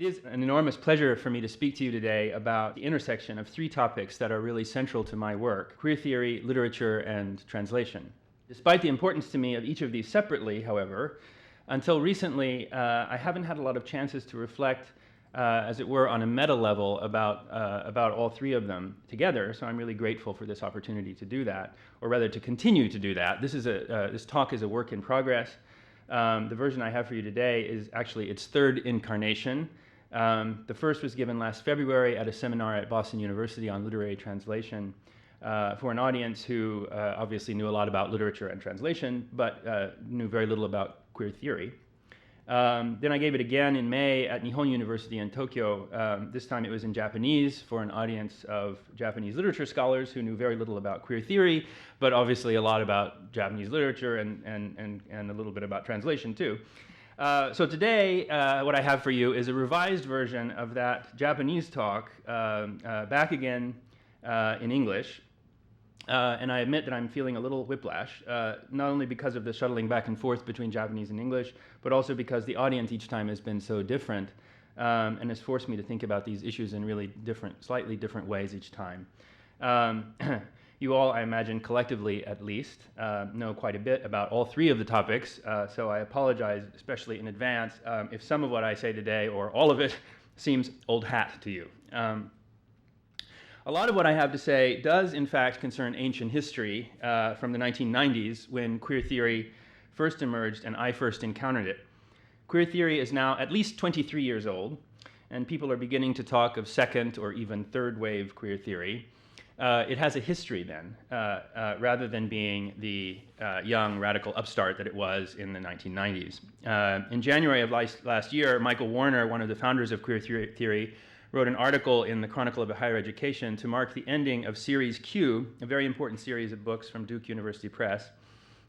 It is an enormous pleasure for me to speak to you today about the intersection of three topics that are really central to my work: queer theory, literature, and translation. Despite the importance to me of each of these separately, however, until recently, I haven't had a lot of chances to reflect, as it were, on a meta level about all three of them together. So I'm really grateful for this opportunity to do that, or rather to continue to do that. This talk is a work in progress. The version I have for you today is actually its third incarnation. The first was given last February at a seminar at Boston University on literary translation for an audience who obviously knew a lot about literature and translation, but knew very little about queer theory. Then I gave it again in May at Nihon University in Tokyo. This time it was in Japanese for an audience of Japanese literature scholars who knew very little about queer theory, but obviously a lot about Japanese literature and a little bit about translation too. So today, what I have for you is a revised version of that Japanese talk, back again in English. And I admit that I'm feeling a little whiplash, not only because of the shuttling back and forth between Japanese and English, but also because the audience each time has been so different, and has forced me to think about these issues in really slightly different ways each time. You all, I imagine, collectively at least, know quite a bit about all three of the topics, so I apologize, especially in advance, if some of what I say today, or all of it, seems old hat to you. A lot of what I have to say does, in fact, concern ancient history from the 1990s, when queer theory first emerged and I first encountered it. Queer theory is now at least 23 years old, and people are beginning to talk of second or even third wave queer theory. It has a history then, rather than being the young radical upstart that it was in the 1990s. In January of last year, Michael Warner, one of the founders of queer theory, wrote an article in the Chronicle of Higher Education to mark the ending of Series Q, a very important series of books from Duke University Press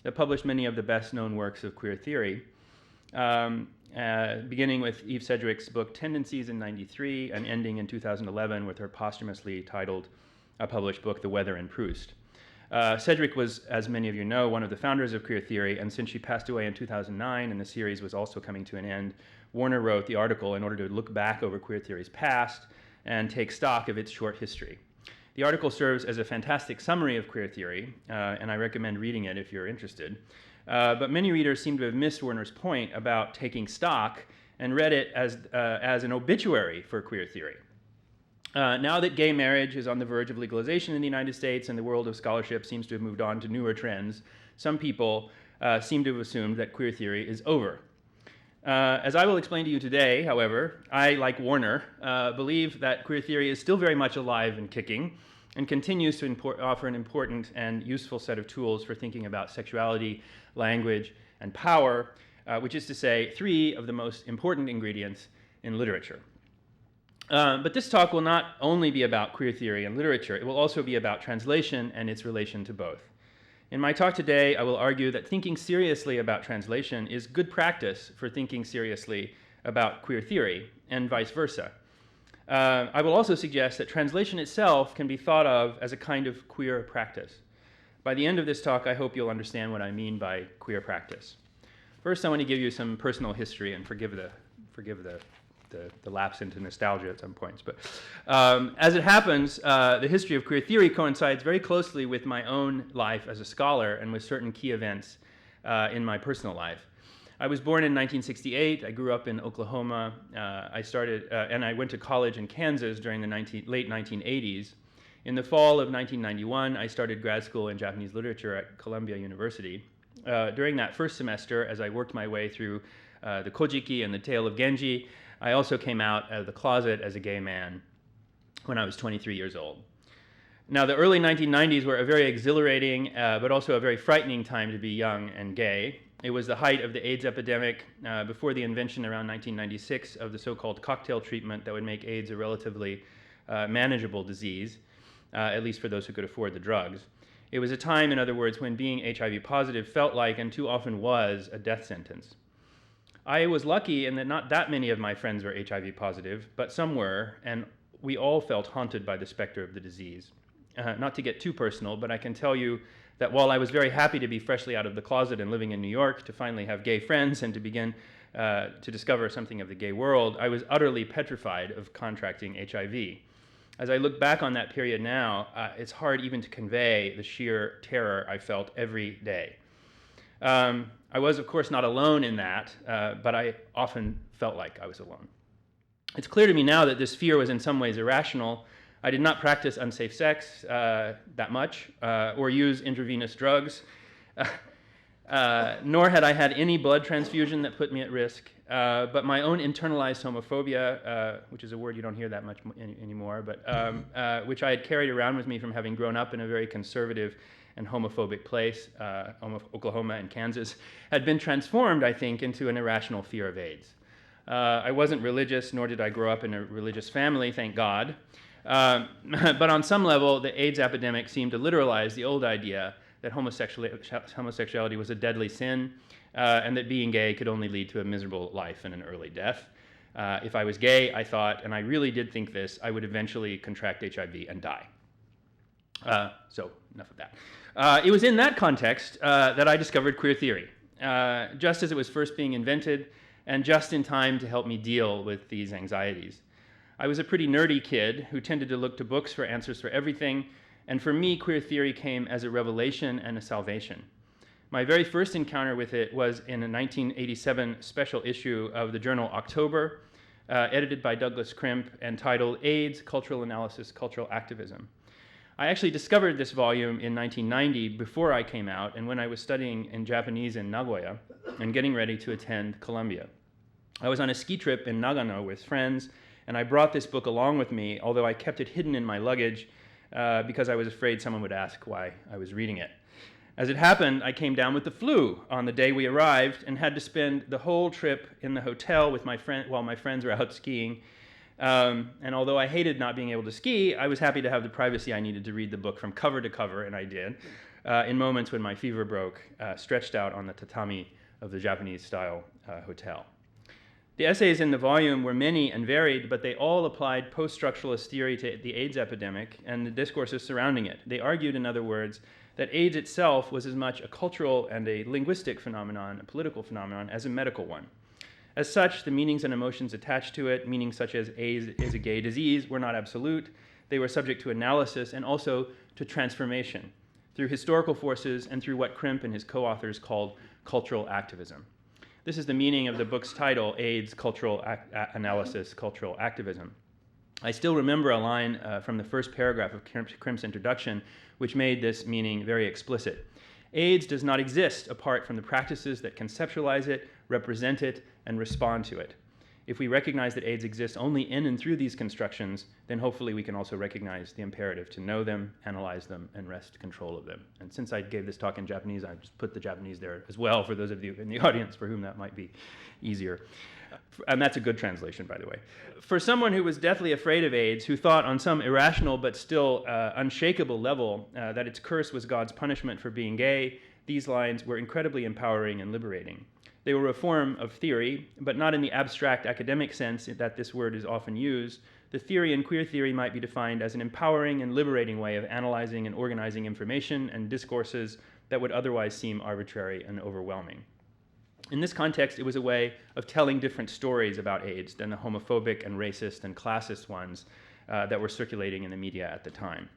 that published many of the best-known works of queer theory, beginning with Eve Sedgwick's book Tendencies in '93 and ending in 2011 with her posthumously titled published book The Weather in Proust. Sedgwick was, as many of you know, one of the founders of queer theory, and since she passed away in 2009 and the series was also coming to an end, Warner wrote the article in order to look back over queer theory's past and take stock of its short history. The article serves as a fantastic summary of queer theory, and I recommend reading it if you're interested. But many readers seem to have missed Warner's point about taking stock and read it as an obituary for queer theory. Now that gay marriage is on the verge of legalization in the United States and the world of scholarship seems to have moved on to newer trends, some people seem to have assumed that queer theory is over. As I will explain to you today, however, I, like Warner, believe that queer theory is still very much alive and kicking and continues to offer an important and useful set of tools for thinking about sexuality, language, and power, which is to say, three of the most important ingredients in literature. But this talk will not only be about queer theory and literature, it will also be about translation and its relation to both. In my talk today, I will argue that thinking seriously about translation is good practice for thinking seriously about queer theory, and vice versa. I will also suggest that translation itself can be thought of as a kind of queer practice. By the end of this talk, I hope you'll understand what I mean by queer practice. First, I want to give you some personal history and forgive the lapse into nostalgia at some points. But as it happens, the history of queer theory coincides very closely with my own life as a scholar and with certain key events in my personal life. I was born in 1968. I grew up in Oklahoma. And I went to college in Kansas during the late 1980s. In the fall of 1991, I started grad school in Japanese literature at Columbia University. During that first semester, as I worked my way through the Kojiki and the Tale of Genji, I also came out of the closet as a gay man when I was 23 years old. Now, the early 1990s were a very exhilarating, but also a very frightening time to be young and gay. It was the height of the AIDS epidemic, before the invention around 1996 of the so-called cocktail treatment that would make AIDS a relatively manageable disease, at least for those who could afford the drugs. It was a time, in other words, when being HIV positive felt like, and too often was, a death sentence. I was lucky in that not that many of my friends were HIV positive, but some were, and we all felt haunted by the specter of the disease. Not to get too personal, but I can tell you that while I was very happy to be freshly out of the closet and living in New York, to finally have gay friends and to begin to discover something of the gay world, I was utterly petrified of contracting HIV. As I look back on that period now, it's hard even to convey the sheer terror I felt every day. I was, of course, not alone in that, but I often felt like I was alone. It's clear to me now that this fear was in some ways irrational. I did not practice unsafe sex that much, or use intravenous drugs, nor had I had any blood transfusion that put me at risk. But my own internalized homophobia, which is a word you don't hear that much anymore, but which I had carried around with me from having grown up in a very conservative and homophobic place, Oklahoma and Kansas, had been transformed, I think, into an irrational fear of AIDS. I wasn't religious, nor did I grow up in a religious family, thank God. But on some level, the AIDS epidemic seemed to literalize the old idea that homosexuality was a deadly sin, and that being gay could only lead to a miserable life and an early death. If I was gay, I thought, and I really did think this, I would eventually contract HIV and die. So enough of that. It was in that context that I discovered queer theory, just as it was first being invented, and just in time to help me deal with these anxieties. I was a pretty nerdy kid who tended to look to books for answers for everything, and for me, queer theory came as a revelation and a salvation. My very first encounter with it was in a 1987 special issue of the journal October, edited by Douglas Crimp and titled AIDS, Cultural Analysis, Cultural Activism. I actually discovered this volume in 1990 before I came out and when I was studying in Japanese in Nagoya and getting ready to attend Columbia. I was on a ski trip in Nagano with friends, and I brought this book along with me, although I kept it hidden in my luggage because I was afraid someone would ask why I was reading it. As it happened, I came down with the flu on the day we arrived and had to spend the whole trip in the hotel with my friend while my friends were out skiing. And although I hated not being able to ski, I was happy to have the privacy I needed to read the book from cover to cover, and I did, in moments when my fever broke, stretched out on the tatami of the Japanese-style hotel. The essays in the volume were many and varied, but they all applied post-structuralist theory to the AIDS epidemic and the discourses surrounding it. They argued, in other words, that AIDS itself was as much a cultural and a linguistic phenomenon, a political phenomenon, as a medical one. As such, the meanings and emotions attached to it, meanings such as AIDS is a gay disease, were not absolute. They were subject to analysis and also to transformation through historical forces and through what Crimp and his co-authors called cultural activism. This is the meaning of the book's title, AIDS, Cultural Analysis, Cultural Activism. I still remember a line from the first paragraph of Crimp's introduction, which made this meaning very explicit. AIDS does not exist apart from the practices that conceptualize it, represent it, and respond to it. If we recognize that AIDS exists only in and through these constructions, then hopefully we can also recognize the imperative to know them, analyze them, and wrest control of them. And since I gave this talk in Japanese, I just put the Japanese there as well for those of you in the audience for whom that might be easier. And that's a good translation, by the way. For someone who was deathly afraid of AIDS, who thought on some irrational but still unshakable level that its curse was God's punishment for being gay, these lines were incredibly empowering and liberating. They were a form of theory, but not in the abstract academic sense that this word is often used. The theory in queer theory might be defined as an empowering and liberating way of analyzing and organizing information and discourses that would otherwise seem arbitrary and overwhelming. In this context, it was a way of telling different stories about AIDS than the homophobic and racist and classist ones that were circulating in the media at the time.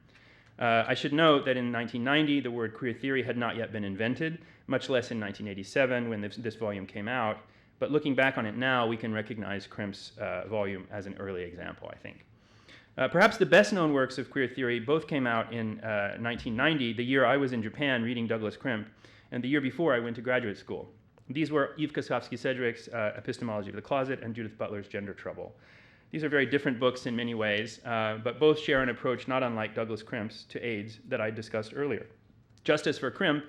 I should note that in 1990, the word queer theory had not yet been invented, much less in 1987 when this volume came out. But looking back on it now, we can recognize Crimp's volume as an early example, I think. Perhaps the best-known works of queer theory both came out in 1990, the year I was in Japan reading Douglas Crimp, and the year before I went to graduate school. These were Eve Kosofsky-Sedgwick's Epistemology of the Closet and Judith Butler's Gender Trouble. These are very different books in many ways, but both share an approach not unlike Douglas Crimp's to AIDS that I discussed earlier. Just as for Crimp,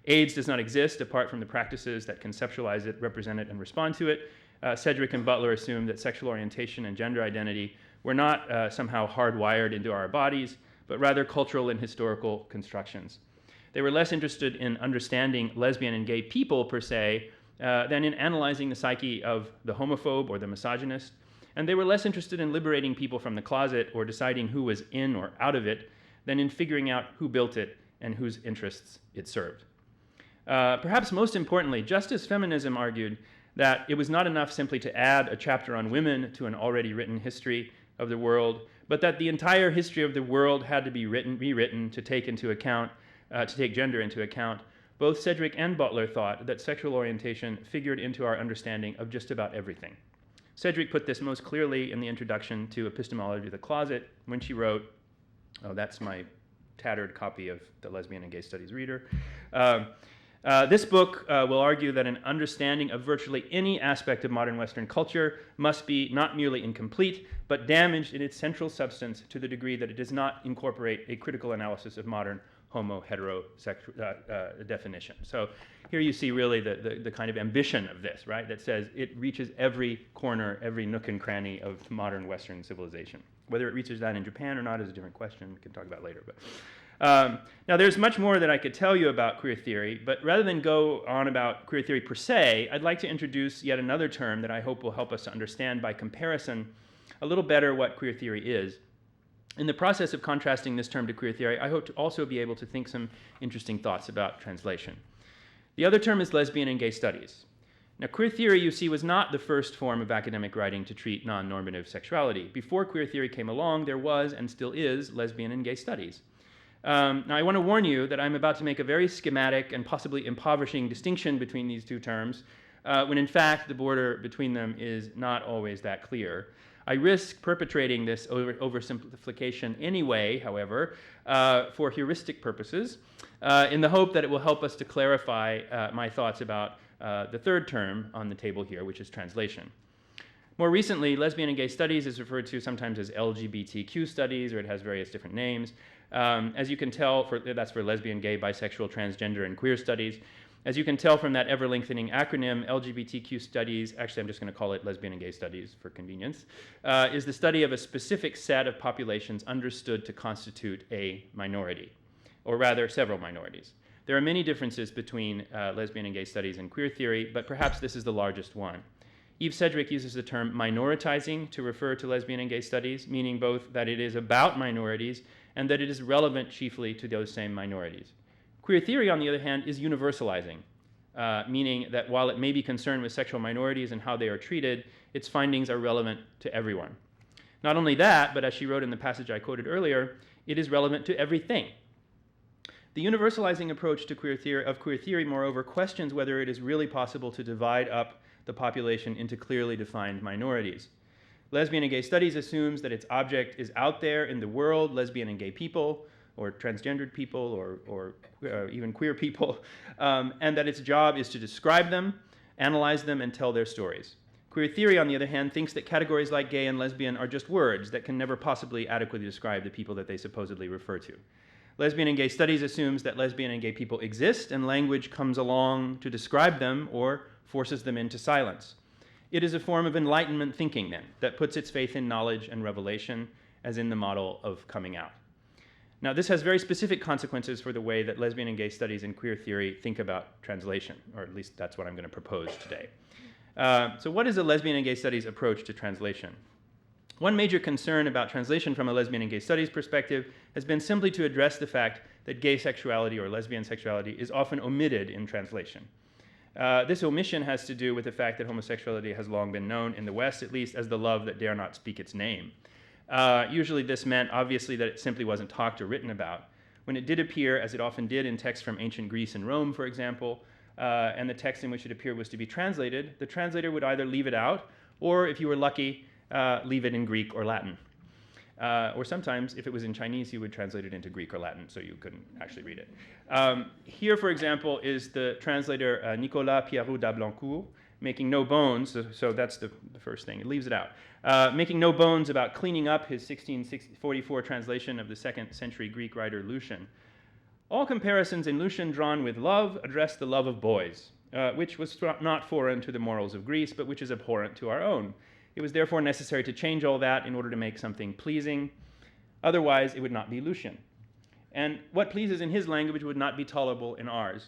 AIDS does not exist apart from the practices that conceptualize it, represent it, and respond to it. Sedgwick and Butler assumed that sexual orientation and gender identity were not somehow hardwired into our bodies, but rather cultural and historical constructions. They were less interested in understanding lesbian and gay people per se than in analyzing the psyche of the homophobe or the misogynist. And they were less interested in liberating people from the closet or deciding who was in or out of it than in figuring out who built it and whose interests it served. Perhaps most importantly, just as feminism argued that it was not enough simply to add a chapter on women to an already written history of the world, but that the entire history of the world had to be rewritten to take into account, to take gender into account. Both Sedgwick and Butler thought that sexual orientation figured into our understanding of just about everything. Sedgwick put this most clearly in the introduction to Epistemology of the Closet when she wrote, oh, that's my tattered copy of the Lesbian and Gay Studies Reader. This book will argue that an understanding of virtually any aspect of modern Western culture must be not merely incomplete, but damaged in its central substance to the degree that it does not incorporate a critical analysis of modern homo-heterosexual definition. So here you see really the kind of ambition of this, right, that says it reaches every corner, every nook and cranny of modern Western civilization. Whether it reaches that in Japan or not is a different question we can talk about later. But now there's much more that I could tell you about queer theory, but rather than go on about queer theory per se, I'd like to introduce yet another term that I hope will help us to understand by comparison a little better what queer theory is. In the process of contrasting this term to queer theory, I hope to also be able to think some interesting thoughts about translation. The other term is lesbian and gay studies. Now, queer theory, you see, was not the first form of academic writing to treat non-normative sexuality. Before queer theory came along, there was, and still is, lesbian and gay studies. Now, I want to warn you that I'm about to make a very schematic and possibly impoverishing distinction between these two terms, when in fact the border between them is not always that clear. I risk perpetrating this oversimplification anyway, however, for heuristic purposes, in the hope that it will help us to clarify my thoughts about the third term on the table here, which is translation. More recently, lesbian and gay studies is referred to sometimes as LGBTQ studies, or it has various different names. As you can tell, that's for lesbian, gay, bisexual, transgender, and queer studies. As you can tell from that ever-lengthening acronym, LGBTQ studies, actually I'm just going to call it lesbian and gay studies for convenience, is the study of a specific set of populations understood to constitute a minority, or rather several minorities. There are many differences between lesbian and gay studies and queer theory, but perhaps this is the largest one. Eve Sedgwick uses the term minoritizing to refer to lesbian and gay studies, meaning both that it is about minorities and that it is relevant chiefly to those same minorities. Queer theory, on the other hand, is universalizing, meaning that while it may be concerned with sexual minorities and how they are treated, its findings are relevant to everyone. Not only that, but as she wrote in the passage I quoted earlier, it is relevant to everything. The universalizing approach to queer theory, moreover, questions whether it is really possible to divide up the population into clearly defined minorities. Lesbian and gay studies assumes that its object is out there in the world, lesbian and gay people, or transgendered people, or even queer people, and that its job is to describe them, analyze them, and tell their stories. Queer theory, on the other hand, thinks that categories like gay and lesbian are just words that can never possibly adequately describe the people that they supposedly refer to. Lesbian and gay studies assumes that lesbian and gay people exist, and language comes along to describe them or forces them into silence. It is a form of Enlightenment thinking, then, that puts its faith in knowledge and revelation as in the model of coming out. Now, this has very specific consequences for the way that lesbian and gay studies and queer theory think about translation, or at least that's what I'm going to propose today. So what is a lesbian and gay studies approach to translation? One major concern about translation from a lesbian and gay studies perspective has been simply to address the fact that gay sexuality or lesbian sexuality is often omitted in translation. This omission has to do with the fact that homosexuality has long been known, in the West at least, as the love that dare not speak its name. Usually this meant, obviously, that it simply wasn't talked or written about. When it did appear, as it often did in texts from ancient Greece and Rome, for example, and the text in which it appeared was to be translated, the translator would either leave it out, or if you were lucky, leave it in Greek or Latin. Or sometimes, if it was in Chinese, he would translate it into Greek or Latin, so you couldn't actually read it. Here, for example, is the translator Nicolas Pierrot d'Ablancourt, making no bones, so that's the first thing, it leaves it out, making no bones about cleaning up his 1644 translation of the 2nd century Greek writer Lucian. All comparisons in Lucian drawn with love address the love of boys, which was not foreign to the morals of Greece, but which is abhorrent to our own. It was therefore necessary to change all that in order to make something pleasing. Otherwise, it would not be Lucian. And what pleases in his language would not be tolerable in ours.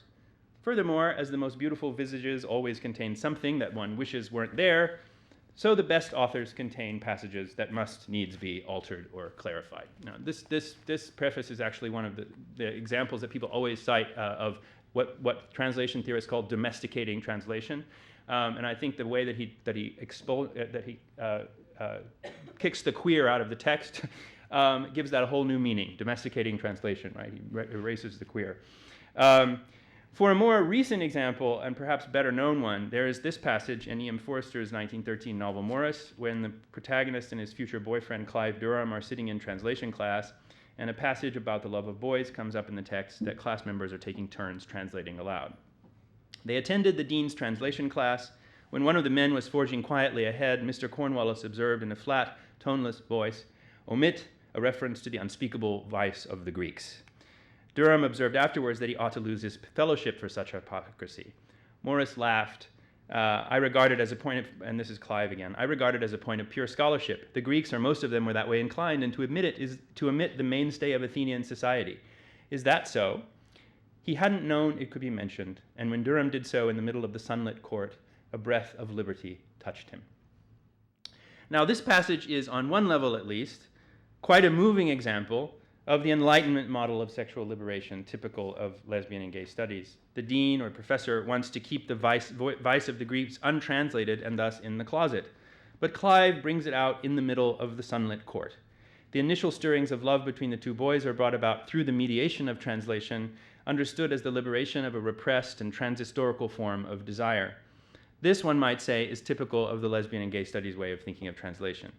Furthermore, as the most beautiful visages always contain something that one wishes weren't there, so the best authors contain passages that must needs be altered or clarified. Now, this preface is actually one of the examples that people always cite of what translation theorists call domesticating translation, And I think the way that he kicks the queer out of the text gives that a whole new meaning, domesticating translation, right? He erases the queer. For a more recent example, and perhaps better known one, there is this passage in E.M. Forster's 1913 novel Morris, when the protagonist and his future boyfriend Clive Durham are sitting in translation class, and a passage about the love of boys comes up in the text that class members are taking turns translating aloud. They attended the dean's translation class. When one of the men was forging quietly ahead, Mr. Cornwallis observed in a flat, toneless voice, "Omit a reference to the unspeakable vice of the Greeks." Durham observed afterwards that he ought to lose his fellowship for such hypocrisy. Morris laughed. I regard it as a point of, and this is Clive again, I regard it as a point of pure scholarship. The Greeks, or most of them, were that way inclined, and to admit it is to omit the mainstay of Athenian society. Is that so? He hadn't known it could be mentioned, and when Durham did so in the middle of the sunlit court, a breath of liberty touched him. Now, this passage is, on one level at least, quite a moving example of the Enlightenment model of sexual liberation typical of lesbian and gay studies. The dean or professor wants to keep the vice of the Greeks untranslated and thus in the closet. But Clive brings it out in the middle of the sunlit court. The initial stirrings of love between the two boys are brought about through the mediation of translation, understood as the liberation of a repressed and transhistorical form of desire. This, one might say, is typical of the lesbian and gay studies way of thinking of translation.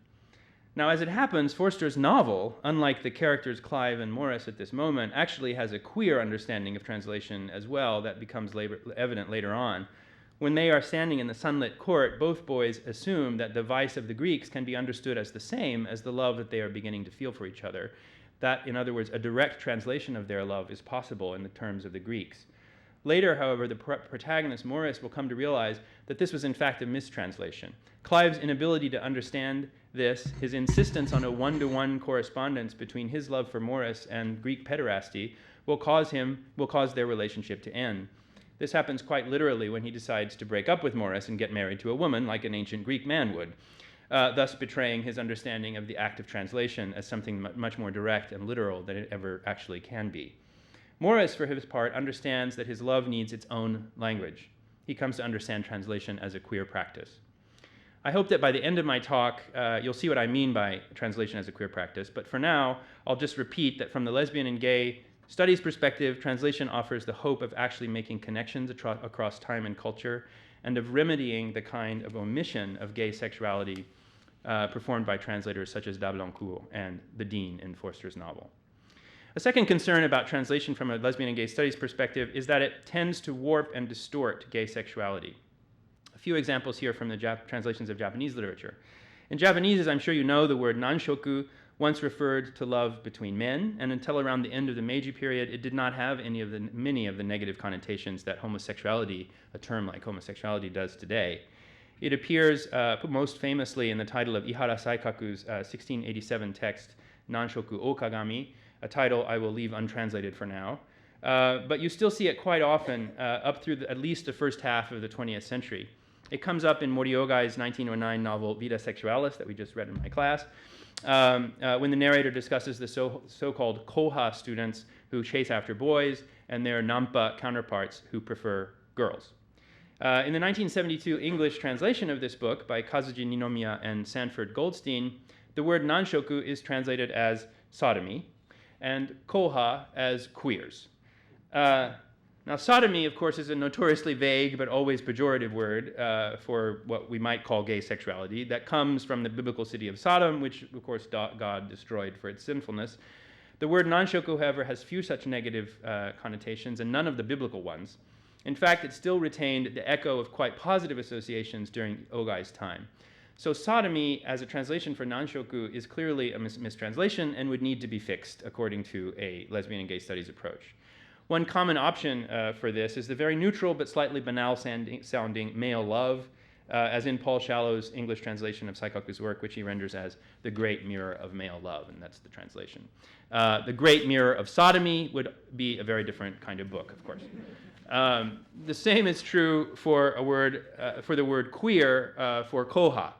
Now, as it happens, Forster's novel, unlike the characters Clive and Morris at this moment, actually has a queer understanding of translation as well that becomes evident later on. When they are standing in the sunlit court, both boys assume that the vice of the Greeks can be understood as the same as the love that they are beginning to feel for each other. That, in other words, a direct translation of their love is possible in the terms of the Greeks. Later, however, the protagonist, Morris, will come to realize that this was in fact a mistranslation. Clive's inability to understand this, his insistence on a one-to-one correspondence between his love for Morris and Greek pederasty, will cause their relationship to end. This happens quite literally when he decides to break up with Morris and get married to a woman like an ancient Greek man would, thus betraying his understanding of the act of translation as something much more direct and literal than it ever actually can be. Morris, for his part, understands that his love needs its own language. He comes to understand translation as a queer practice. I hope that by the end of my talk, you'll see what I mean by translation as a queer practice, but for now, I'll just repeat that from the lesbian and gay studies perspective, translation offers the hope of actually making connections across time and culture, and of remedying the kind of omission of gay sexuality performed by translators such as D'Ablancourt and the Dean in Forster's novel. A second concern about translation from a lesbian and gay studies perspective is that it tends to warp and distort gay sexuality. A few examples here from the translations of Japanese literature. In Japanese, as I'm sure you know, the word nanshoku once referred to love between men, and until around the end of the Meiji period, it did not have many of the negative connotations that homosexuality, a term like homosexuality, does today. It appears most famously in the title of Ihara Saikaku's 1687 text, Nanshoku o Kagami, a title I will leave untranslated for now. But you still see it quite often up through at least the first half of the 20th century. It comes up in Moriogai's 1909 novel Vida Sexualis that we just read in my class, when the narrator discusses the so-called koha students who chase after boys and their nampa counterparts who prefer girls. In the 1972 English translation of this book by Kazuji Ninomiya and Sanford Goldstein, the word nanshoku is translated as sodomy, and koha as queers. Now, sodomy, of course, is a notoriously vague but always pejorative word for what we might call gay sexuality that comes from the biblical city of Sodom, which, of course, God destroyed for its sinfulness. The word nanshoku, however, has few such negative connotations and none of the biblical ones. In fact, it still retained the echo of quite positive associations during Ogai's time. So sodomy, as a translation for nanshoku, is clearly a mistranslation and would need to be fixed according to a lesbian and gay studies approach. One common option for this is the very neutral but slightly banal sounding male love, as in Paul Shallow's English translation of Saikaku's work, which he renders as the great mirror of male love, and that's the translation. The great mirror of sodomy would be a very different kind of book, of course. The same is true for the word queer for koha.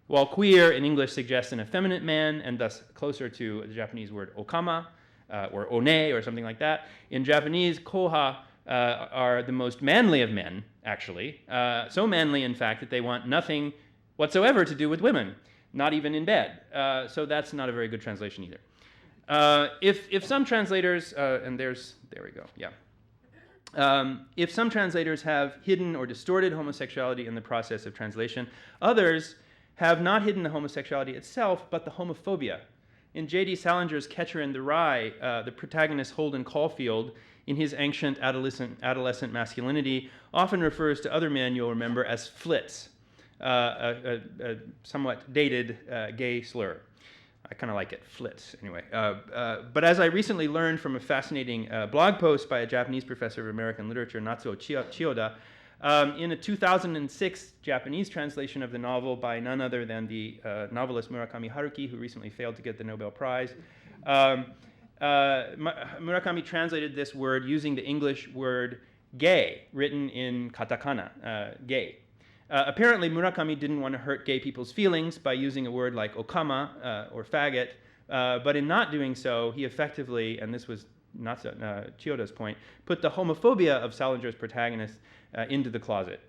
While queer in English suggests an effeminate man and thus closer to the Japanese word okama or one or something like that, in Japanese, koha are the most manly of men, actually. So manly, in fact, that they want nothing whatsoever to do with women, not even in bed. So that's not a very good translation either. If some translators, and there we go, yeah. If some translators have hidden or distorted homosexuality in the process of translation, others have not hidden the homosexuality itself, but the homophobia. In J.D. Salinger's Catcher in the Rye, the protagonist Holden Caulfield, in his ancient adolescent masculinity, often refers to other men you'll remember as flits, a somewhat dated gay slur. I kind of like it, flits, anyway. But as I recently learned from a fascinating blog post by a Japanese professor of American literature, Natsuo Chiyoda, in a 2006 Japanese translation of the novel by none other than the novelist Murakami Haruki, who recently failed to get the Nobel Prize, Murakami translated this word using the English word gay, written in katakana, gay. Apparently, Murakami didn't want to hurt gay people's feelings by using a word like okama or faggot, but in not doing so, he effectively, and this was Chiyoda's point, put the homophobia of Salinger's protagonist into the closet.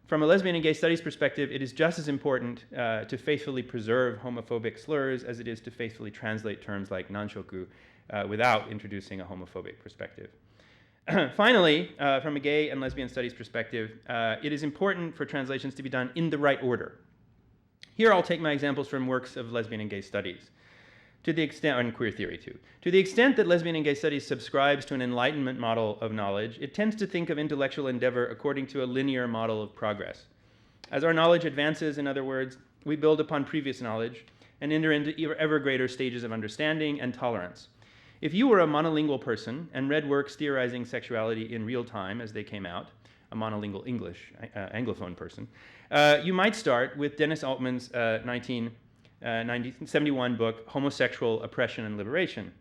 From a lesbian and gay studies perspective, it is just as important to faithfully preserve homophobic slurs as it is to faithfully translate terms like nanshoku without introducing a homophobic perspective. Finally, from a gay and lesbian studies perspective, it is important for translations to be done in the right order. Here I'll take my examples from works of lesbian and gay studies, to the extent, and queer theory too. To the extent that lesbian and gay studies subscribes to an Enlightenment model of knowledge, it tends to think of intellectual endeavor according to a linear model of progress. As our knowledge advances, in other words, we build upon previous knowledge and enter into ever greater stages of understanding and tolerance. If you were a monolingual person and read works theorizing sexuality in real time as they came out, a monolingual English, Anglophone person, you might start with Dennis Altman's 1971 book, Homosexual Oppression and Liberation.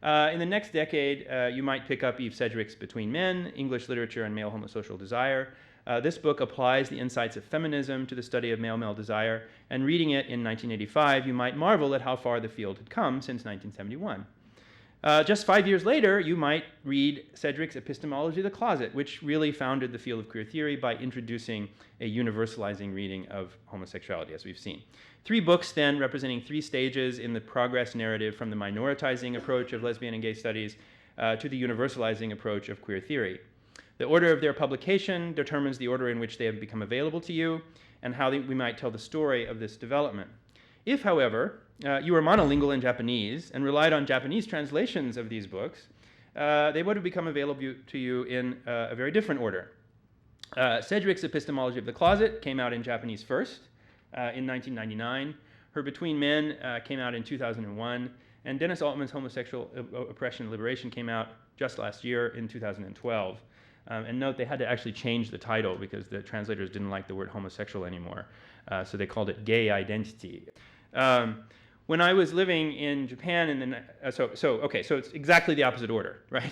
In the next decade, you might pick up Eve Sedgwick's Between Men, English Literature and Male Homosocial Desire. This book applies the insights of feminism to the study of male-male desire, and reading it in 1985, you might marvel at how far the field had come since 1971. Just 5 years later, you might read Sedgwick's Epistemology of the Closet, which really founded the field of queer theory by introducing a universalizing reading of homosexuality, as we've seen. 3 books, then, representing 3 stages in the progress narrative from the minoritizing approach of lesbian and gay studies to the universalizing approach of queer theory. The order of their publication determines the order in which they have become available to you and how we might tell the story of this development. If, however, you were monolingual in Japanese and relied on Japanese translations of these books, they would have become available to you in a very different order. Sedgwick's Epistemology of the Closet came out in Japanese first in 1999. Her Between Men came out in 2001. And Dennis Altman's Homosexual Oppression and Liberation came out just last year in 2012. And note, they had to actually change the title because the translators didn't like the word homosexual anymore. So they called it Gay Identity. When I was living in Japan, so it's exactly the opposite order, right?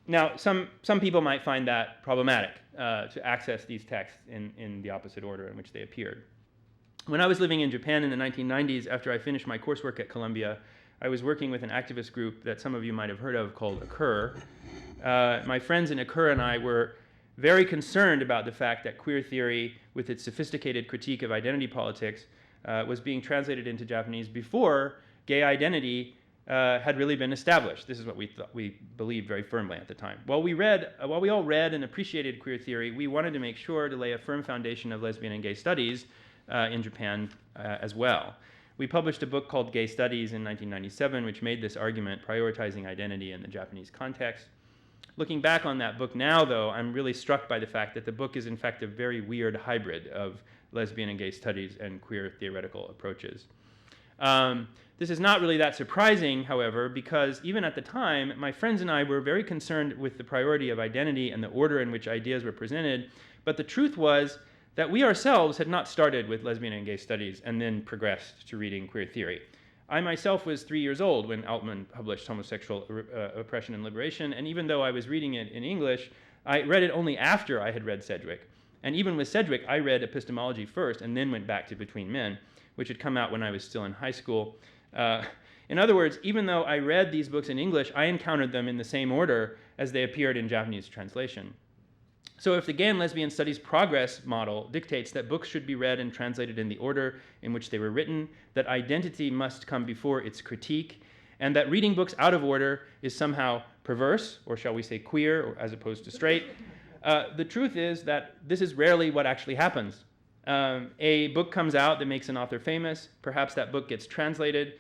Now, some people might find that problematic to access these texts in the opposite order in which they appeared. When I was living in Japan in the 1990s, after I finished my coursework at Columbia, I was working with an activist group that some of you might have heard of called Occur. My friends in Occur and I were very concerned about the fact that queer theory, with its sophisticated critique of identity politics, was being translated into Japanese before gay identity had really been established. This is what we believed very firmly at the time. While we all read and appreciated queer theory, we wanted to make sure to lay a firm foundation of lesbian and gay studies in Japan as well. We published a book called Gay Studies in 1997, which made this argument, prioritizing identity in the Japanese context. Looking back on that book now, though, I'm really struck by the fact that the book is in fact a very weird hybrid of lesbian and gay studies and queer theoretical approaches. This is not really that surprising, however, because even at the time, my friends and I were very concerned with the priority of identity and the order in which ideas were presented, but the truth was that we ourselves had not started with lesbian and gay studies and then progressed to reading queer theory. I myself was 3 years old when Altman published Homosexual Oppression and Liberation, and even though I was reading it in English, I read it only after I had read Sedgwick. And even with Sedgwick, I read Epistemology first and then went back to Between Men, which had come out when I was still in high school. In other words, even though I read these books in English, I encountered them in the same order as they appeared in Japanese translation. So if the Gay and Lesbian Studies Progress model dictates that books should be read and translated in the order in which they were written, that identity must come before its critique, and that reading books out of order is somehow perverse, or shall we say queer, or as opposed to straight, the truth is that this is rarely what actually happens. A book comes out that makes an author famous, perhaps that book gets translated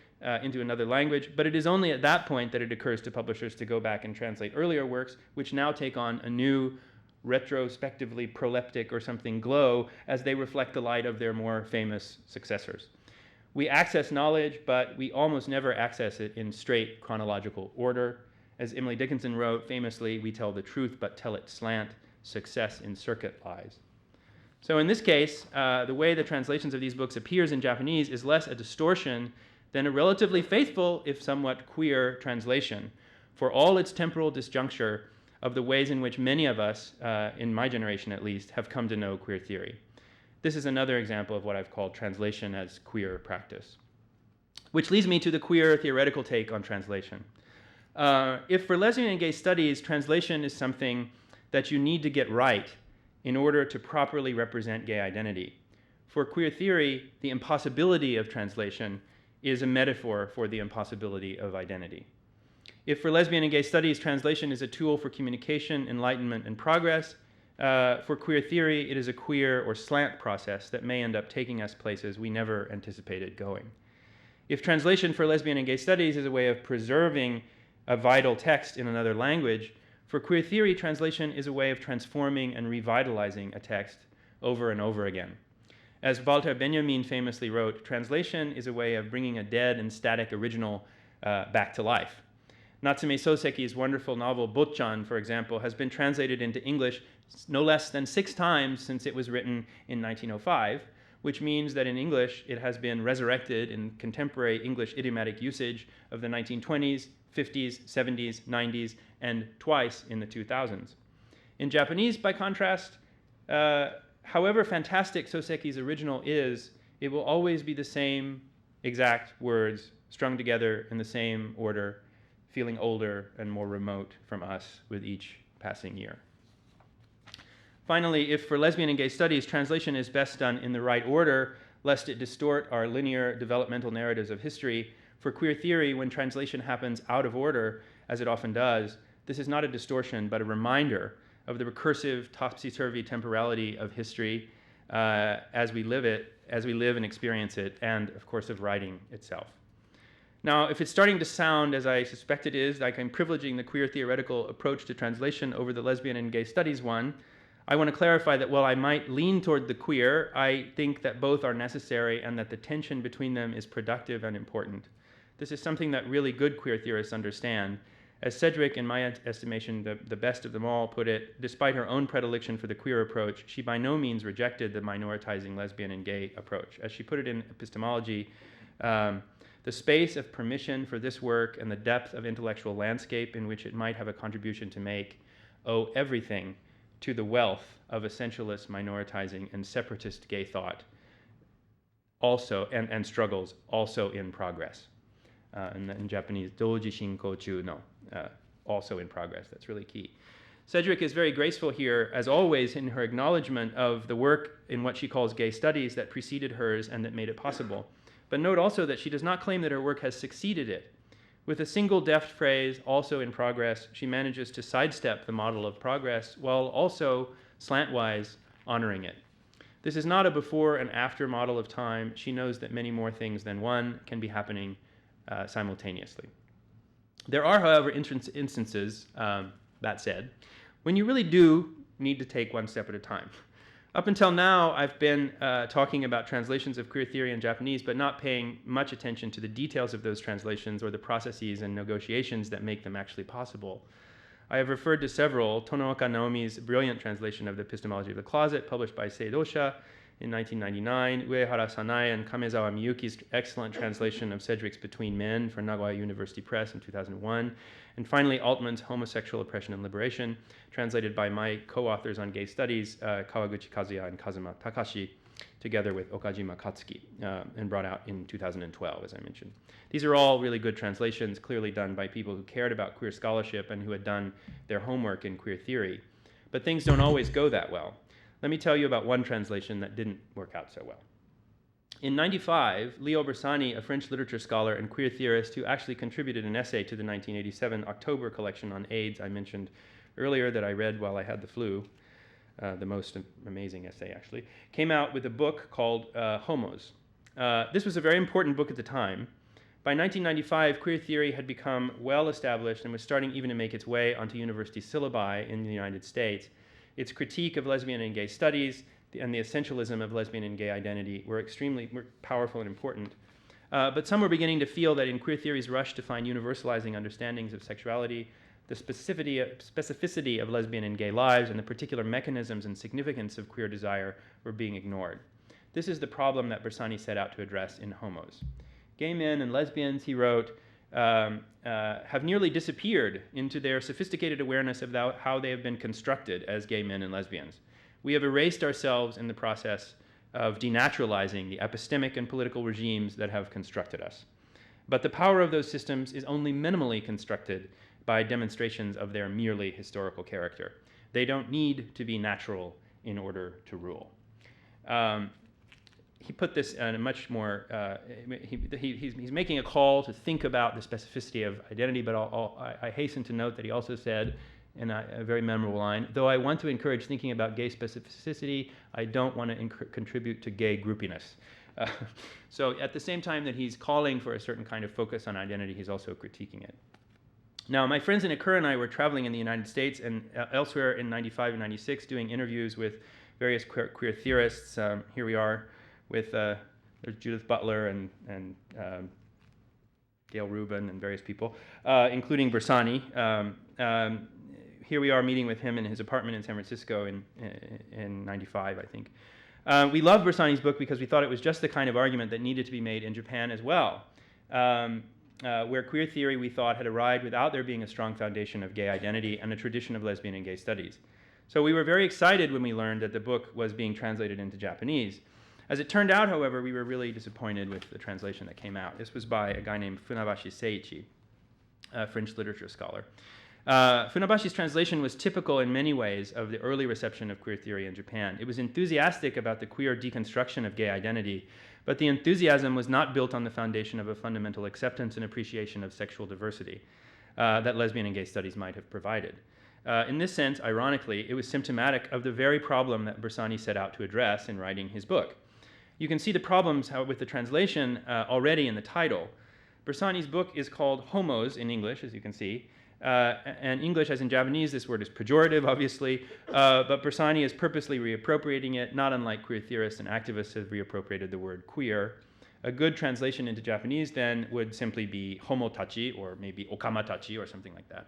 into another language, but it is only at that point that it occurs to publishers to go back and translate earlier works, which now take on a new, retrospectively proleptic or something glow as they reflect the light of their more famous successors. We access knowledge, but we almost never access it in straight chronological order. As Emily Dickinson wrote famously, we tell the truth but tell it slant, success in circuit lies. So in this case, the way the translations of these books appears in Japanese is less a distortion than a relatively faithful, if somewhat queer, translation, for all its temporal disjuncture of the ways in which many of us, in my generation at least, have come to know queer theory. This is another example of what I've called translation as queer practice. Which leads me to the queer theoretical take on translation. If for lesbian and gay studies, translation is something that you need to get right in order to properly represent gay identity, for queer theory, the impossibility of translation is a metaphor for the impossibility of identity. If for lesbian and gay studies, translation is a tool for communication, enlightenment, and progress, for queer theory, it is a queer or slant process that may end up taking us places we never anticipated going. If translation for lesbian and gay studies is a way of preserving a vital text in another language, for queer theory, translation is a way of transforming and revitalizing a text over and over again. As Walter Benjamin famously wrote, translation is a way of bringing a dead and static original back to life. Natsume Soseki's wonderful novel Botchan, for example, has been translated into English no less than 6 times since it was written in 1905, which means that in English it has been resurrected in contemporary English idiomatic usage of the 1920s, 50s, 70s, 90s, and twice in the 2000s. In Japanese, by contrast, however fantastic Soseki's original is, it will always be the same exact words strung together in the same order, feeling older and more remote from us with each passing year. Finally, if for lesbian and gay studies, translation is best done in the right order, lest it distort our linear developmental narratives of history, for queer theory, when translation happens out of order, as it often does, this is not a distortion, but a reminder of the recursive, topsy-turvy temporality of history as we live and experience it, and of course of writing itself. Now, if it's starting to sound, as I suspect it is, like I'm privileging the queer theoretical approach to translation over the lesbian and gay studies one, I want to clarify that while I might lean toward the queer, I think that both are necessary and that the tension between them is productive and important. This is something that really good queer theorists understand. As Sedgwick, in my estimation, the best of them all, put it, despite her own predilection for the queer approach, she by no means rejected the minoritizing lesbian and gay approach. As she put it in epistemology, the space of permission for this work and the depth of intellectual landscape in which it might have a contribution to make owe everything to the wealth of essentialist, minoritizing, and separatist gay thought, also, and struggles also in progress. In Japanese, doji shinko chu no, also in progress. That's really key. Sedgwick is very graceful here, as always, in her acknowledgement of the work in what she calls gay studies that preceded hers and that made it possible. But note also that she does not claim that her work has succeeded it. With a single deft phrase, also in progress, she manages to sidestep the model of progress while also slantwise honoring it. This is not a before and after model of time. She knows that many more things than one can be happening simultaneously. There are, however, instances, that said, when you really do need to take one step at a time. Up until now, I've been talking about translations of queer theory in Japanese, but not paying much attention to the details of those translations or the processes and negotiations that make them actually possible. I have referred to several, Tonooka Naomi's brilliant translation of the Epistemology of the Closet, published by Seidosha in 1999, Uehara Sanae and Kamezawa Miyuki's excellent translation of Sedgwick's Between Men for Nagoya University Press in 2001, and finally Altman's Homosexual Oppression and Liberation, translated by my co-authors on gay studies, Kawaguchi Kazuya and Kazuma Takashi, together with Okajima Katsuki, and brought out in 2012, as I mentioned. These are all really good translations, clearly done by people who cared about queer scholarship and who had done their homework in queer theory. But things don't always go that well. Let me tell you about one translation that didn't work out so well. In '95, Leo Bersani, a French literature scholar and queer theorist who actually contributed an essay to the 1987 October collection on AIDS I mentioned earlier that I read while I had the flu, the most amazing essay actually, came out with a book called Homos. This was a very important book at the time. By 1995, queer theory had become well established and was starting even to make its way onto university syllabi in the United States. Its critique of lesbian and gay studies and the essentialism of lesbian and gay identity were extremely powerful and important. But some were beginning to feel that in queer theory's rush to find universalizing understandings of sexuality, the specificity of lesbian and gay lives and the particular mechanisms and significance of queer desire were being ignored. This is the problem that Bersani set out to address in Homos. Gay men and lesbians, he wrote, have nearly disappeared into their sophisticated awareness of how they have been constructed as gay men and lesbians. We have erased ourselves in the process of denaturalizing the epistemic and political regimes that have constructed us. But the power of those systems is only minimally constructed by demonstrations of their merely historical character. They don't need to be natural in order to rule. He put this in a much more, he's making a call to think about the specificity of identity, but I hasten to note that he also said, in a very memorable line, though I want to encourage thinking about gay specificity, I don't want to contribute to gay groupiness. So at the same time that he's calling for a certain kind of focus on identity, he's also critiquing it. Now, my friends in Akura and I were traveling in the United States and elsewhere in '95 and '96 doing interviews with various queer theorists. Here we are with there's Judith Butler and Gail Rubin and various people, including Bersani. Here we are meeting with him in his apartment in San Francisco in '95, I think. We loved Bersani's book because we thought it was just the kind of argument that needed to be made in Japan as well, where queer theory, we thought, had arrived without there being a strong foundation of gay identity and a tradition of lesbian and gay studies. So we were very excited when we learned that the book was being translated into Japanese. As it turned out, however, we were really disappointed with the translation that came out. This was by a guy named Funabashi Seiichi, a French literature scholar. Funabashi's translation was typical in many ways of the early reception of queer theory in Japan. It was enthusiastic about the queer deconstruction of gay identity, but the enthusiasm was not built on the foundation of a fundamental acceptance and appreciation of sexual diversity that lesbian and gay studies might have provided. In this sense, ironically, it was symptomatic of the very problem that Bersani set out to address in writing his book. You can see the problems with the translation already in the title. Bersani's book is called Homos in English, as you can see. And English, as in Japanese, this word is pejorative, obviously, but Bersani is purposely reappropriating it, not unlike queer theorists and activists have reappropriated the word queer. A good translation into Japanese, then, would simply be homotachi, or maybe okamatachi, or something like that.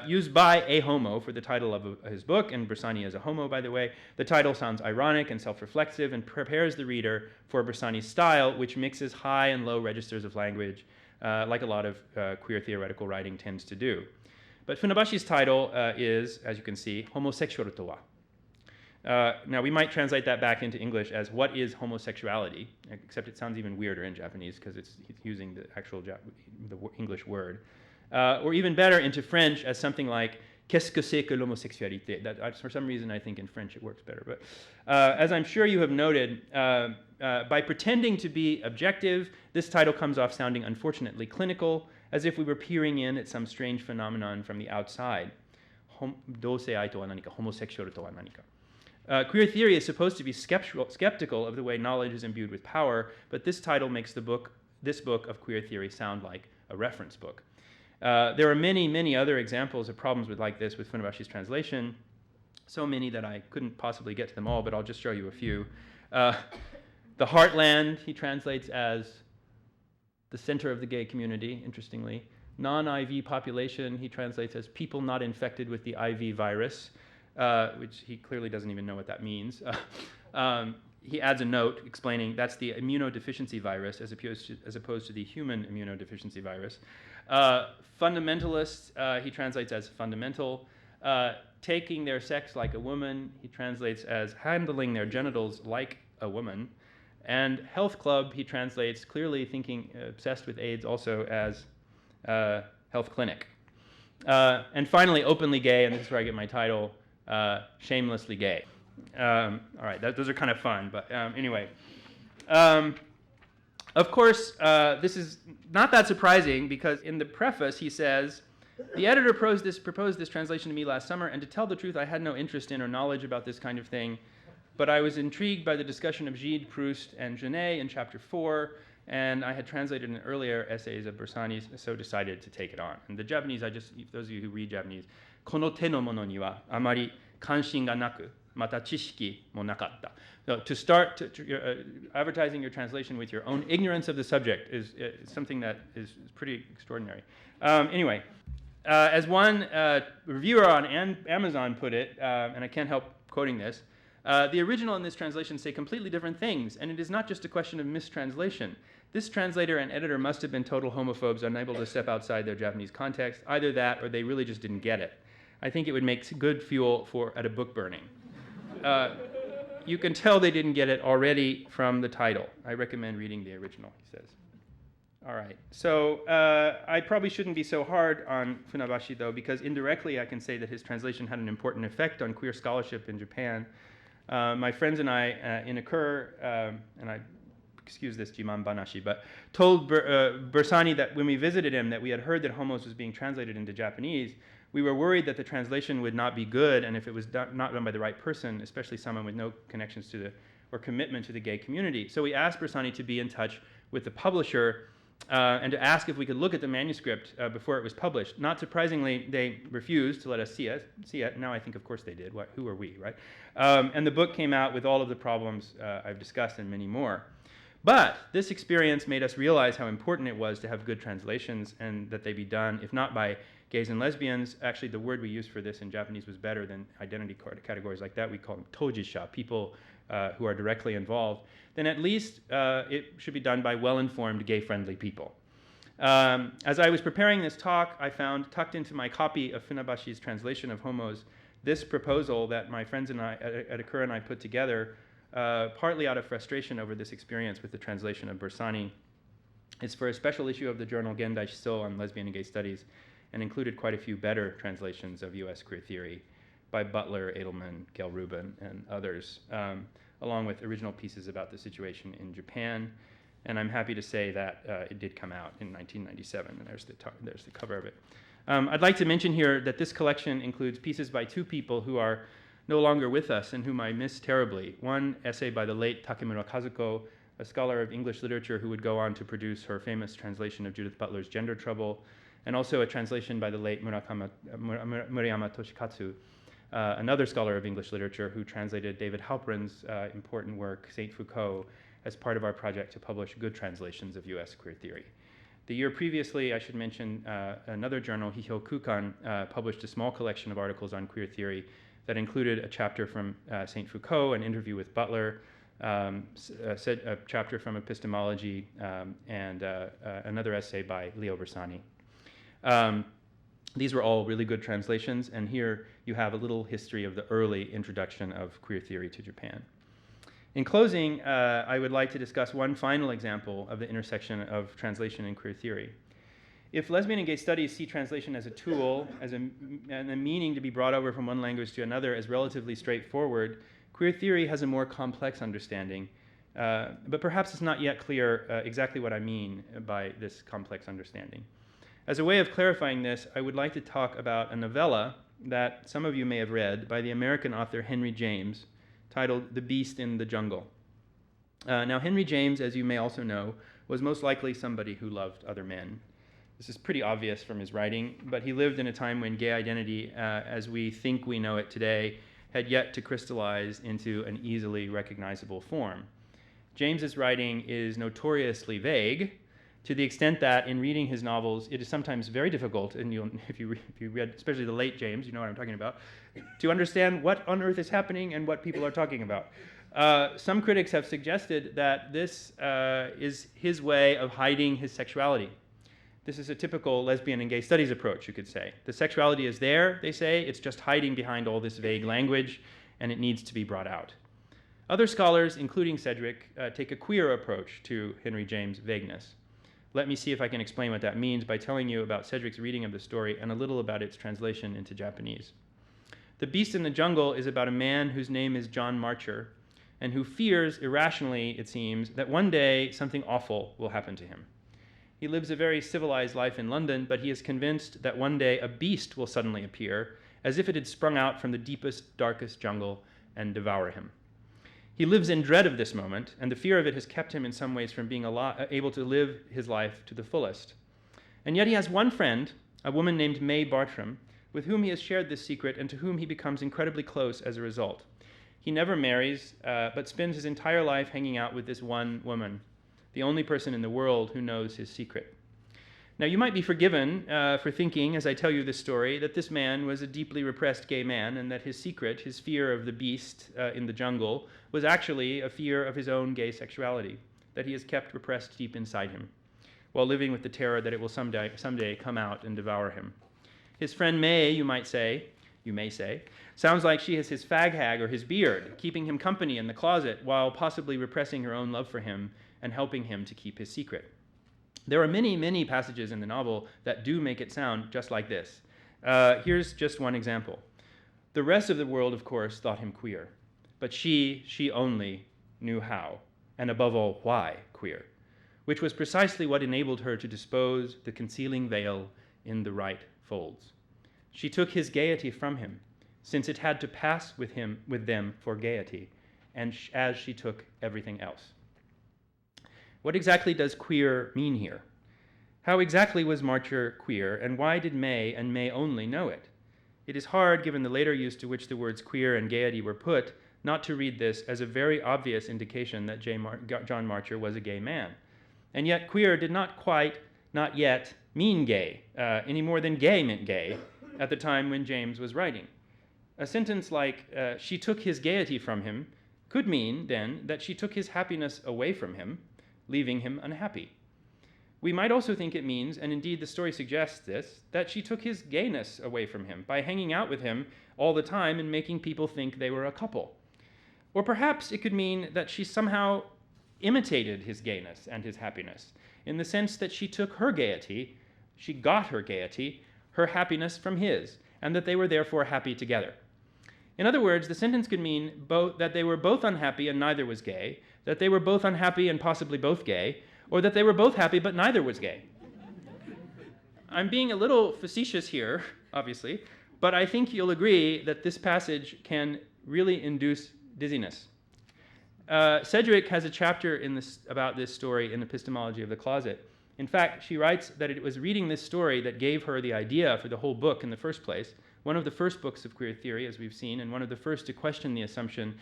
Used by a homo for the title of his book, and Bersani is a homo, by the way, the title sounds ironic and self-reflexive and prepares the reader for Bersani's style, which mixes high and low registers of language, like a lot of queer theoretical writing tends to do. But Funabashi's title is, as you can see, homosexual to wa. Now, we might translate that back into English as what is homosexuality, except it sounds even weirder in Japanese because it's using the actual the English word. Or even better into French as something like qu'est-ce que c'est que l'homosexualité? That, for some reason, I think in French it works better. But as I'm sure you have noted, by pretending to be objective, this title comes off sounding unfortunately clinical, as if we were peering in at some strange phenomenon from the outside. Dosei to wa nanika, homosexual to wa nanika. Queer theory is supposed to be skeptical of the way knowledge is imbued with power, but this title makes this book of queer theory sound like a reference book. There are many, many other examples of problems like this with Funabashi's translation, so many that I couldn't possibly get to them all, but I'll just show you a few. The heartland, he translates as the center of the gay community, interestingly. Non-IV population, he translates as people not infected with the IV virus, which he clearly doesn't even know what that means. He adds a note explaining that's the immunodeficiency virus as opposed to the human immunodeficiency virus. Fundamentalists, he translates as fundamental. Taking their sex like a woman, he translates as handling their genitals like a woman. And health club, he translates, clearly thinking, obsessed with AIDS, also as health clinic. And finally, openly gay, and this is where I get my title, shamelessly gay. All right, those are kind of fun, but anyway. Of course, this is not that surprising because in the preface he says, the editor proposed this translation to me last summer, and to tell the truth, I had no interest in or knowledge about this kind of thing, but I was intrigued by the discussion of Gide, Proust, and Genet in chapter 4, and I had translated an earlier essays of Bersani, so decided to take it on. And the Japanese, those of you who read Japanese, この手のものにはあまり関心がなく、また知識もなかった. So to start advertising your translation with your own ignorance of the subject is something that is pretty extraordinary. Anyway, as one reviewer on Amazon put it, and I can't help quoting this, the original and this translation say completely different things, and it is not just a question of mistranslation. This translator and editor must have been total homophobes, unable to step outside their Japanese context. Either that, or they really just didn't get it. I think it would make good fuel at a book burning. You can tell they didn't get it already from the title. I recommend reading the original, he says. All right, so I probably shouldn't be so hard on Funabashi, though, because indirectly I can say that his translation had an important effect on queer scholarship in Japan. My friends and I, in Occur, and I excuse this Jiman Banashi, but told Bersani that when we visited him that we had heard that Homos was being translated into Japanese. We were worried that the translation would not be good, and if it was not done by the right person, especially someone with no connections to or commitment to the gay community. So we asked Bersani to be in touch with the publisher and to ask if we could look at the manuscript before it was published. Not surprisingly, they refused to let us see it. Now I think, of course, they did. Who are we, right? And the book came out with all of the problems I've discussed and many more. But this experience made us realize how important it was to have good translations and that they be done, if not by gays and lesbians. Actually, the word we used for this in Japanese was better than identity categories like that. We call them tojisha, people who are directly involved. Then at least it should be done by well-informed, gay-friendly people. As I was preparing this talk, I found tucked into my copy of Funabashi's translation of Homos this proposal that my friends and I at Occur and I put together, partly out of frustration over this experience with the translation of Bersani. It's for a special issue of the journal Gendai Shiso on lesbian and gay studies, and included quite a few better translations of U.S. queer theory by Butler, Edelman, Gail Rubin, and others, along with original pieces about the situation in Japan. And I'm happy to say that it did come out in 1997, and there's the cover of it. I'd like to mention here that this collection includes pieces by two people who are no longer with us and whom I miss terribly. One essay by the late Takemura Kazuko, a scholar of English literature who would go on to produce her famous translation of Judith Butler's Gender Trouble, and also a translation by the late Murayama Toshikatsu, another scholar of English literature who translated David Halperin's important work, Saint Foucault, as part of our project to publish good translations of US queer theory. The year previously, I should mention, another journal, Hihyo Kukan, published a small collection of articles on queer theory that included a chapter from Saint Foucault, an interview with Butler, a chapter from epistemology, and another essay by Leo Bersani. These were all really good translations, and here you have a little history of the early introduction of queer theory to Japan. In closing, I would like to discuss one final example of the intersection of translation and queer theory. If lesbian and gay studies see translation as a tool, and a meaning to be brought over from one language to another as relatively straightforward, queer theory has a more complex understanding, but perhaps it's not yet clear exactly what I mean by this complex understanding. As a way of clarifying this, I would like to talk about a novella that some of you may have read by the American author Henry James, titled The Beast in the Jungle. Now, Henry James, as you may also know, was most likely somebody who loved other men. This is pretty obvious from his writing, but he lived in a time when gay identity, as we think we know it today, had yet to crystallize into an easily recognizable form. James's writing is notoriously vague, to the extent that in reading his novels, it is sometimes very difficult, and if you read especially the late James, you know what I'm talking about, to understand what on earth is happening and what people are talking about. Some critics have suggested that this is his way of hiding his sexuality. This is a typical lesbian and gay studies approach, you could say. The sexuality is there, they say, it's just hiding behind all this vague language, and it needs to be brought out. Other scholars, including Sedgwick, take a queer approach to Henry James' vagueness. Let me see if I can explain what that means by telling you about Sedgwick's reading of the story and a little about its translation into Japanese. The Beast in the Jungle is about a man whose name is John Marcher, and who fears, irrationally it seems, that one day something awful will happen to him. He lives a very civilized life in London, but he is convinced that one day a beast will suddenly appear, as if it had sprung out from the deepest, darkest jungle, and devour him. He lives in dread of this moment, and the fear of it has kept him in some ways from being able to live his life to the fullest. And yet he has one friend, a woman named May Bartram, with whom he has shared this secret and to whom he becomes incredibly close as a result. He never marries, but spends his entire life hanging out with this one woman, the only person in the world who knows his secret. Now, you might be forgiven for thinking, as I tell you this story, that this man was a deeply repressed gay man and that his secret, his fear of the beast in the jungle, was actually a fear of his own gay sexuality, that he has kept repressed deep inside him, while living with the terror that it will someday come out and devour him. His friend May, you may say, sounds like she is his fag hag or his beard, keeping him company in the closet while possibly repressing her own love for him and helping him to keep his secret. There are many, many passages in the novel that do make it sound just like this. Here's just one example. The rest of the world, of course, thought him queer, but she only knew how, and above all, why queer, which was precisely what enabled her to dispose the concealing veil in the right folds. She took his gaiety from him, since it had to pass with them for gaiety, and as she took everything else. What exactly does queer mean here? How exactly was Marcher queer, and why did May, and May only, know it? It is hard, given the later use to which the words queer and gaiety were put, not to read this as a very obvious indication that John Marcher was a gay man. And yet queer did not yet mean gay, any more than gay meant gay at the time when James was writing. A sentence like, she took his gaiety from him, could mean, then, that she took his happiness away from him, leaving him unhappy. We might also think it means, and indeed the story suggests this, that she took his gayness away from him by hanging out with him all the time and making people think they were a couple. Or perhaps it could mean that she somehow imitated his gayness and his happiness, in the sense that she took her gaiety, she got her gaiety, her happiness from his, and that they were therefore happy together. In other words, the sentence could mean that they were both unhappy and neither was gay, that they were both unhappy and possibly both gay, or that they were both happy but neither was gay. I'm being a little facetious here, obviously, but I think you'll agree that this passage can really induce dizziness. Sedgwick has a chapter about this story in Epistemology of the Closet. In fact, she writes that it was reading this story that gave her the idea for the whole book in the first place, one of the first books of queer theory, as we've seen, and one of the first to question the assumption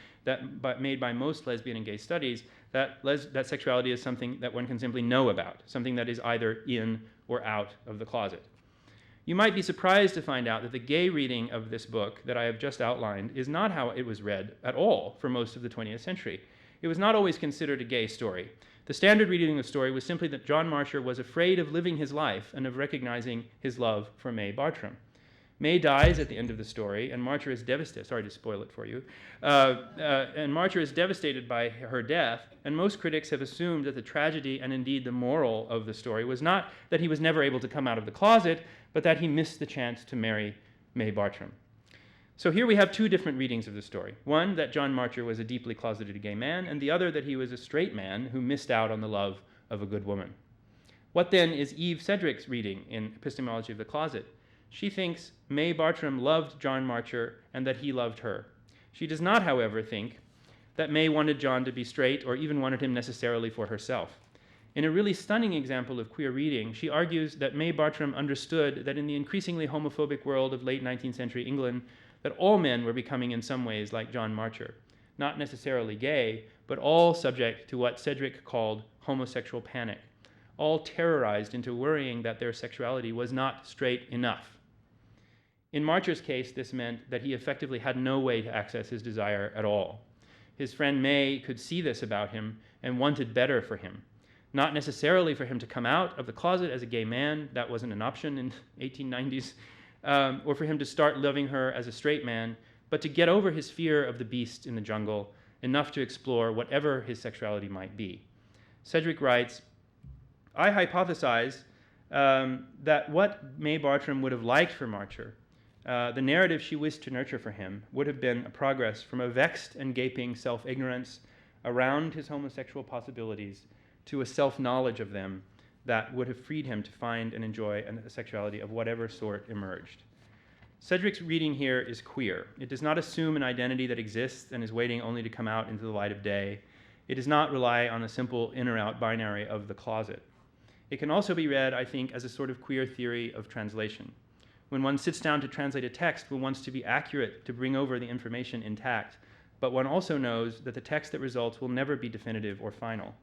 made by most lesbian and gay studies that sexuality is something that one can simply know about, something that is either in or out of the closet. You might be surprised to find out that the gay reading of this book that I have just outlined is not how it was read at all for most of the 20th century. It was not always considered a gay story. The standard reading of the story was simply that John Marcher was afraid of living his life and of recognizing his love for May Bartram. May dies at the end of the story, and Marcher is devastated. Sorry to spoil it for you. And Marcher is devastated by her death, and most critics have assumed that the tragedy and indeed the moral of the story was not that he was never able to come out of the closet, but that he missed the chance to marry May Bartram. So here we have two different readings of the story. One, that John Marcher was a deeply closeted gay man, and the other, that he was a straight man who missed out on the love of a good woman. What then is Eve Sedgwick's reading in Epistemology of the Closet? She thinks May Bartram loved John Marcher and that he loved her. She does not, however, think that May wanted John to be straight or even wanted him necessarily for herself. In a really stunning example of queer reading, she argues that May Bartram understood that in the increasingly homophobic world of late 19th century England, that all men were becoming in some ways like John Marcher, not necessarily gay, but all subject to what Sedgwick called homosexual panic, all terrorized into worrying that their sexuality was not straight enough. In Marcher's case, this meant that he effectively had no way to access his desire at all. His friend May could see this about him and wanted better for him. Not necessarily for him to come out of the closet as a gay man, that wasn't an option in 1890s, or for him to start loving her as a straight man, but to get over his fear of the beast in the jungle enough to explore whatever his sexuality might be. Sedgwick writes, I hypothesize that what May Bartram would have liked for Marcher, the narrative she wished to nurture for him, would have been a progress from a vexed and gaping self-ignorance around his homosexual possibilities to a self-knowledge of them that would have freed him to find and enjoy a sexuality of whatever sort emerged. Sedgwick's reading here is queer. It does not assume an identity that exists and is waiting only to come out into the light of day. It does not rely on a simple in or out binary of the closet. It can also be read, I think, as a sort of queer theory of translation. When one sits down to translate a text, one wants to be accurate, to bring over the information intact, but one also knows that the text that results will never be definitive or final.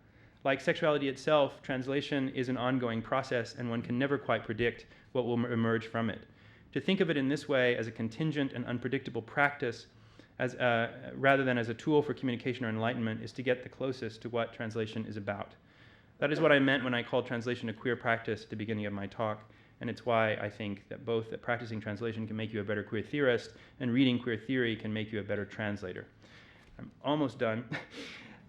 Like sexuality itself, translation is an ongoing process, and one can never quite predict what will emerge from it. To think of it in this way as a contingent and unpredictable practice, rather than as a tool for communication or enlightenment, is to get the closest to what translation is about. That is what I meant when I called translation a queer practice at the beginning of my talk, and it's why I think that both that practicing translation can make you a better queer theorist, and reading queer theory can make you a better translator. I'm almost done.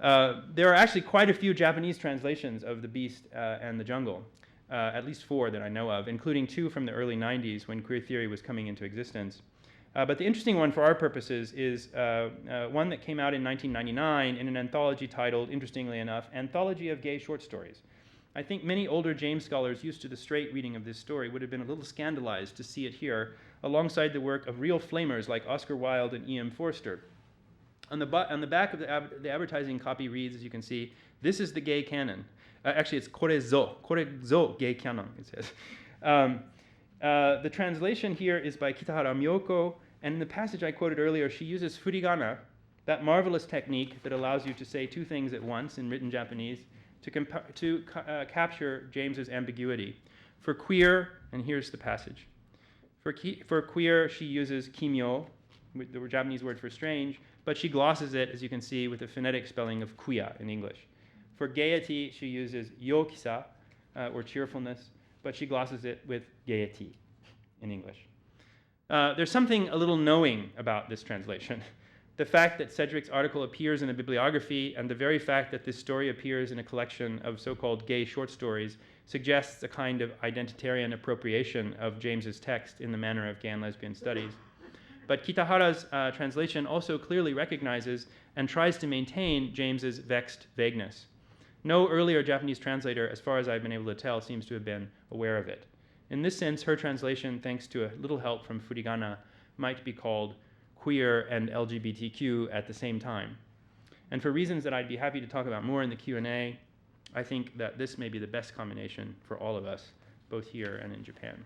There are actually quite a few Japanese translations of The Beast and the Jungle, at least 4 that I know of, including 2 from the early 90s when queer theory was coming into existence. But the interesting one for our purposes is one that came out in 1999 in an anthology titled, interestingly enough, Anthology of Gay Short Stories. I think many older James scholars used to the straight reading of this story would have been a little scandalized to see it here, alongside the work of real flamers like Oscar Wilde and E.M. Forster. On the back of the advertising copy reads, as you can see, this is the gay canon. Actually, it's korezo gay canon, it says. The translation here is by Kitahara Myoko, and in the passage I quoted earlier, she uses furigana, that marvelous technique that allows you to say 2 things at once in written Japanese, to capture James's ambiguity. For queer, and here's the passage. For queer, she uses kimyo, the Japanese word for strange, but she glosses it, as you can see, with the phonetic spelling of kuya in English. For gaiety, she uses yokisa, or cheerfulness, but she glosses it with gaiety in English. There's something a little knowing about this translation. The fact that Sedgwick's article appears in a bibliography and the very fact that this story appears in a collection of so-called gay short stories suggests a kind of identitarian appropriation of James's text in the manner of gay and lesbian studies. But Kitahara's translation also clearly recognizes and tries to maintain James's vexed vagueness. No earlier Japanese translator, as far as I've been able to tell, seems to have been aware of it. In this sense, her translation, thanks to a little help from furigana, might be called queer and LGBTQ at the same time. And for reasons that I'd be happy to talk about more in the Q&A, I think that this may be the best combination for all of us, both here and in Japan.